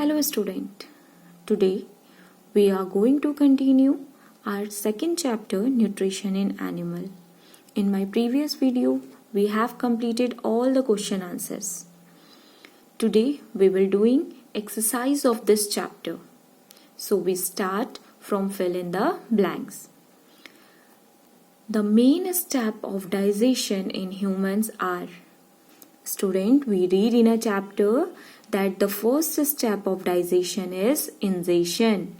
Hello student. Today we are going to continue our second chapter, Nutrition in Animal. In my previous video we have completed all the question answers. Today we will doing exercise of this chapter. So we start from fill in the blanks. The main step of digestion in humans are. Student, we read in a chapter that the first step of digestion is ingestion,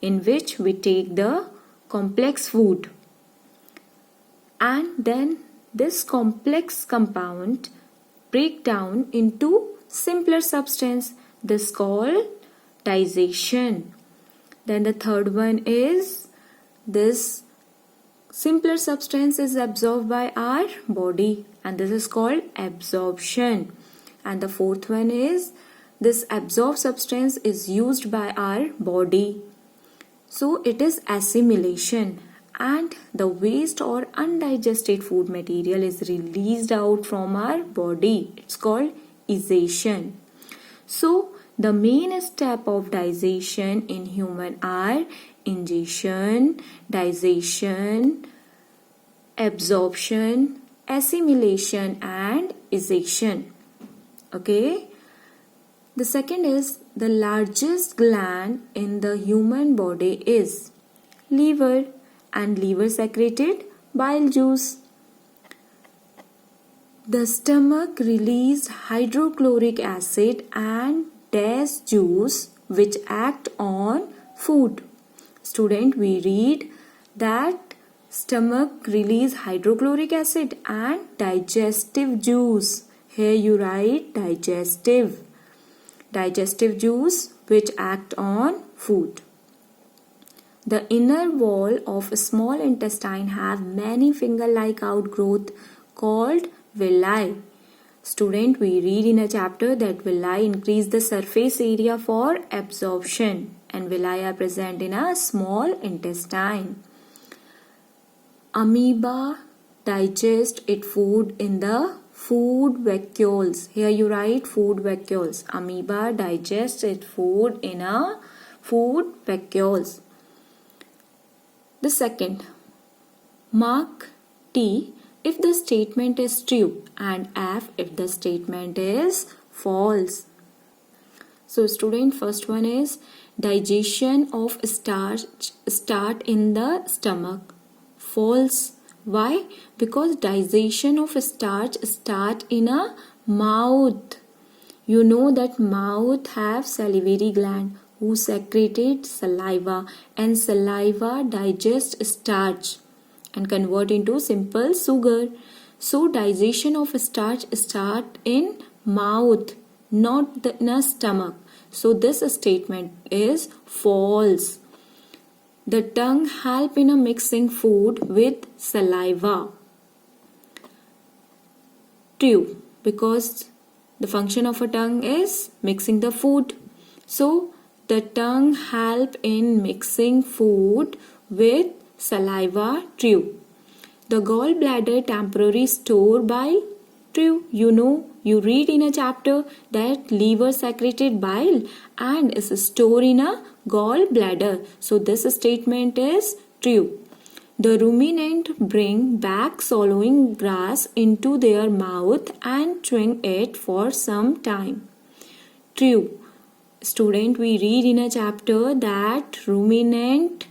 in which we take the complex food. And then this complex compound break down into simpler substance. This called digestion. Then the third one is this simpler substance is absorbed by our body, and this is called absorption. And the fourth one is this absorbed substance is used by our body. So it is assimilation, and the waste or undigested food material is released out from our body. It's called excretion. So the main step of digestion in human are ingestion, digestion, absorption, assimilation and excretion. Okay. The second is the largest gland in the human body is liver, and liver secreted bile juice. The stomach release hydrochloric acid and dash juice which act on food. Student, we read that stomach release hydrochloric acid and digestive juice. Here you write digestive juice which act on food. The inner wall of a small intestine have many finger-like outgrowth called villi. Student, we read in a chapter that villi increase the surface area for absorption, and villi are present in a small intestine. Amoeba digest its food in the food vacuoles. Here you write food vacuoles. Amoeba digests its food in a food vacuoles. The second, mark T if the statement is true and F if the statement is false. So student, first one is digestion of starch start in the stomach. False. Why? Because digestion of starch start in a mouth. You know that mouth have salivary gland who secreted saliva, and saliva digest starch and convert into simple sugar. So digestion of starch start in mouth, not in a stomach. So this statement is false. The tongue help in a mixing food with saliva. True, because the function of a tongue is mixing the food. So the tongue help in mixing food with saliva. True. The gallbladder temporary store bile. True. You know, you read in a chapter that liver secreted bile and is stored in a gallbladder. So this statement is true. The ruminant bring back swallowing grass into their mouth and chewing it for some time. True. Student, we read in a chapter that ruminant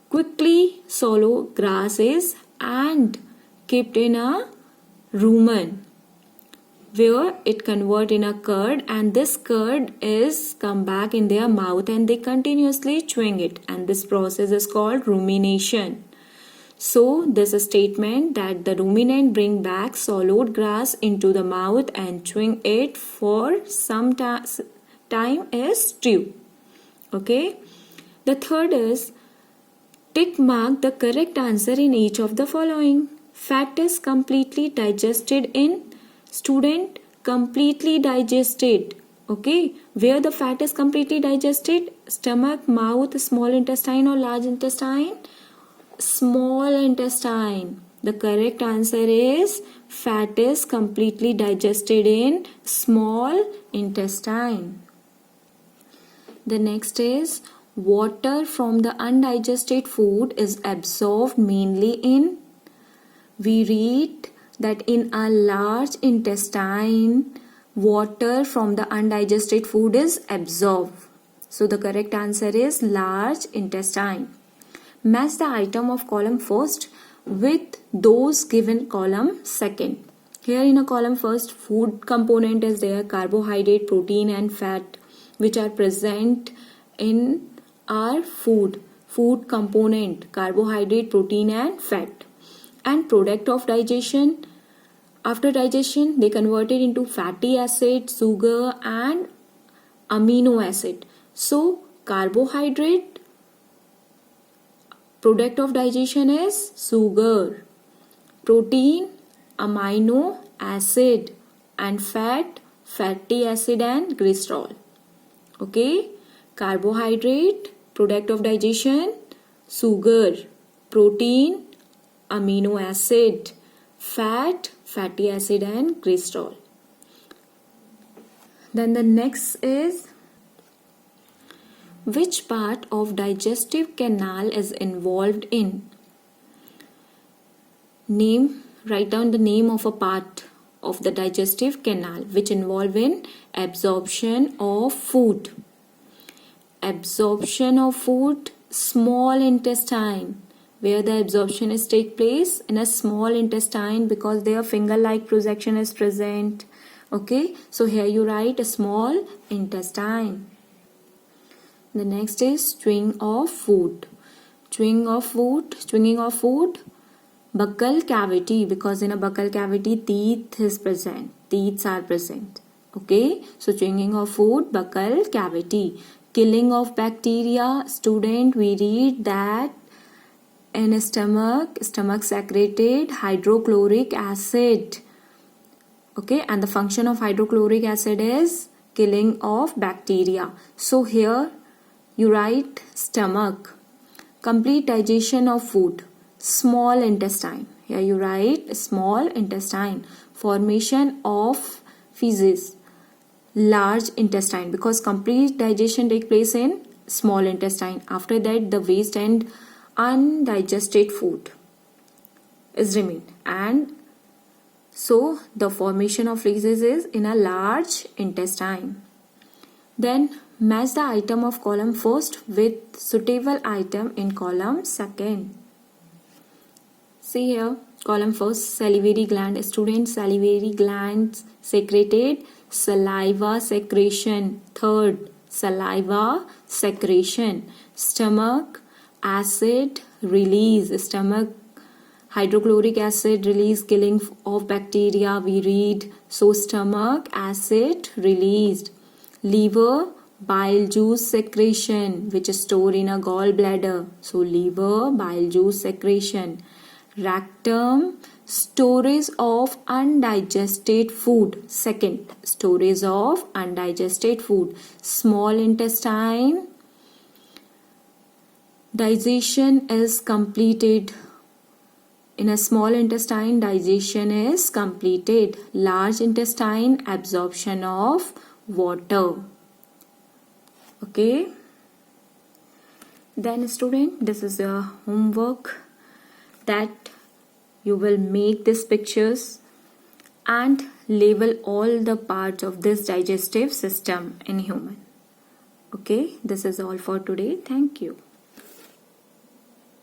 quickly swallow grasses and kept in a rumen, where it convert in a curd, and this curd is come back in their mouth and they continuously chewing it, and this process is called rumination. So this statement that the ruminant bring back swallowed grass into the mouth and chewing it for some time is true. Okay. The third is tick mark the correct answer in each of the following. Fat is completely digested in. Student, completely digested. Okay. Where the fat is completely digested? Stomach, mouth, small intestine or large intestine? Small intestine. The correct answer is fat is completely digested in small intestine. The next is water from the undigested food is absorbed mainly in. We read that in a large intestine, water from the undigested food is absorbed. So the correct answer is large intestine. Match the item of column first with those given column second. Here in a column first, food component is there, carbohydrate, protein and fat, which are present in our food. Food component, carbohydrate, protein and fat. And product of digestion, after digestion they convert it into fatty acid, sugar and amino acid. So carbohydrate, product of digestion is sugar, protein, amino acid and fat, fatty acid and glycerol. Okay, carbohydrate, product of digestion, sugar, protein, amino acid, fat, fatty acid and glycerol. Then the next is, which part of digestive canal is involved in? Write down the name of a part of the digestive canal which involve in absorption of food. Absorption of food, small intestine. Where the absorption is take place? In a small intestine, because their finger-like projection is present. Okay, so here you write a small intestine. The next is chewing of food. Chewing of food, buccal cavity, because in a buccal cavity teeth is present. Teeth are present. Okay, so chewing of food, buccal cavity. Killing of bacteria, student, we read that in stomach secreted hydrochloric acid. Okay, and the function of hydrochloric acid is killing of bacteria. So here you write stomach. Complete digestion of food, small intestine. Here you write small intestine. Formation of feces, large intestine, because complete digestion take place in small intestine. After that the waste and undigested food is remain, and so the formation of feces is in a large intestine. Then match the item of column first with suitable item in column second. See here, column first, salivary gland. Student, salivary glands secreted saliva secretion. Third, saliva secretion. Stomach acid release. Stomach hydrochloric acid release, killing of bacteria, we read. So stomach acid released. Liver bile juice secretion, which is stored in a gallbladder. So liver bile juice secretion. Rectum, storage of undigested food. Second, storage of undigested food. Small intestine, digestion is completed. In a small intestine, digestion is completed. Large intestine, absorption of water. Okay. Then student, this is your homework, that you will make these pictures and label all the parts of this digestive system in human. Okay, this is all for today. Thank you.